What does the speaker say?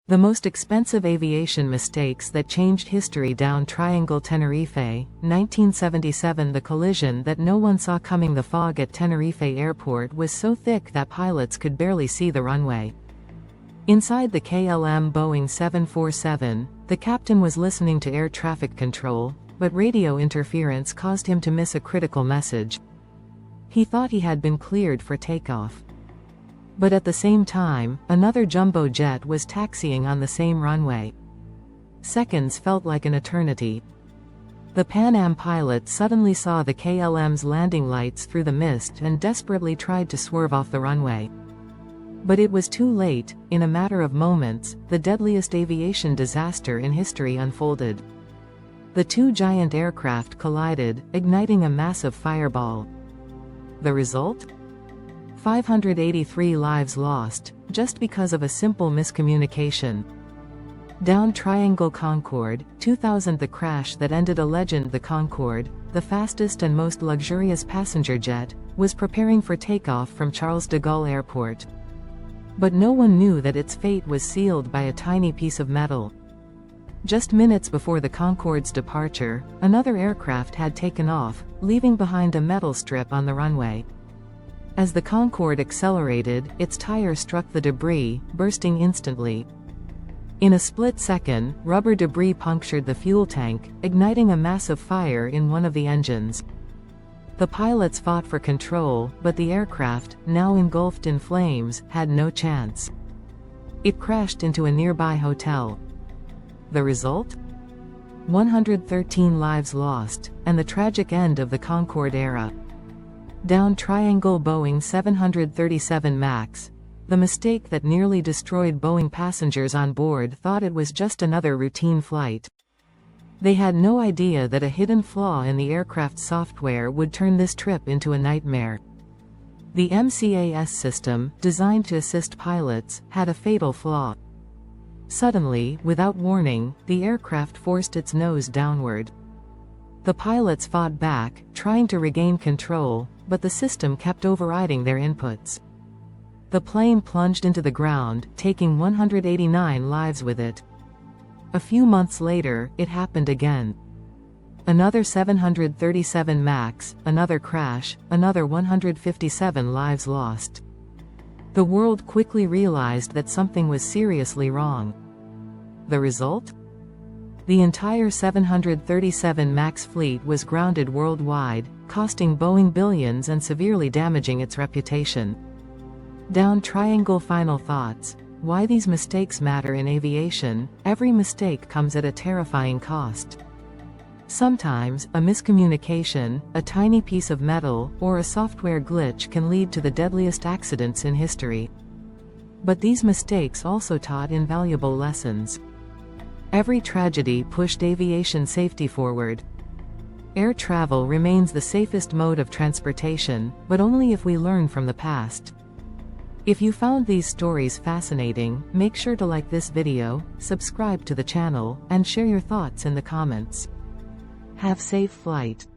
The most expensive aviation mistakes that changed history. Down Triangle, Tenerife, 1977. The collision that no one saw coming. The fog at Tenerife Airport was so thick that pilots could barely see the runway. Inside the KLM Boeing 747, the captain was listening to air traffic control, but radio interference caused him to miss a critical message. He thought he had been cleared for takeoff. But at the same time, another jumbo jet was taxiing on the same runway. Seconds felt like an eternity. The Pan Am pilot suddenly saw the KLM's landing lights through the mist and desperately tried to swerve off the runway. But it was too late. In a matter of moments, the deadliest aviation disaster in history unfolded. The two giant aircraft collided, igniting a massive fireball. The result? 583 lives lost, just because of a simple miscommunication. Down Triangle, Concorde, 2000. The crash that ended a legend. The Concorde, the fastest and most luxurious passenger jet, was preparing for takeoff from Charles de Gaulle Airport. But no one knew that its fate was sealed by a tiny piece of metal. Just minutes before the Concorde's departure, another aircraft had taken off, leaving behind a metal strip on the runway. As the Concorde accelerated, its tire struck the debris, bursting instantly. In a split second, rubber debris punctured the fuel tank, igniting a massive fire in one of the engines. The pilots fought for control, but the aircraft, now engulfed in flames, had no chance. It crashed into a nearby hotel. The result? 113 lives lost, and the tragic end of the Concorde era. Down Triangle, Boeing 737 MAX. The mistake that nearly destroyed Boeing. Passengers on board thought it was just another routine flight. They had no idea that a hidden flaw in the aircraft's software would turn this trip into a nightmare. The MCAS system, designed to assist pilots, had a fatal flaw. Suddenly, without warning, the aircraft forced its nose downward. The pilots fought back, trying to regain control, but the system kept overriding their inputs. The plane plunged into the ground, taking 189 lives with it. A few months later, it happened again. Another 737 MAX, another crash, another 157 lives lost. The world quickly realized that something was seriously wrong. The result? The entire 737 MAX fleet was grounded worldwide, costing Boeing billions and severely damaging its reputation. Down Triangle, final thoughts. Why these mistakes matter in aviation. Every mistake comes at a terrifying cost. Sometimes, a miscommunication, a tiny piece of metal, or a software glitch can lead to the deadliest accidents in history. But these mistakes also taught invaluable lessons. Every tragedy pushed aviation safety forward. Air travel remains the safest mode of transportation, but only if we learn from the past. If you found these stories fascinating, make sure to like this video, subscribe to the channel, and share your thoughts in the comments. Have safe flight.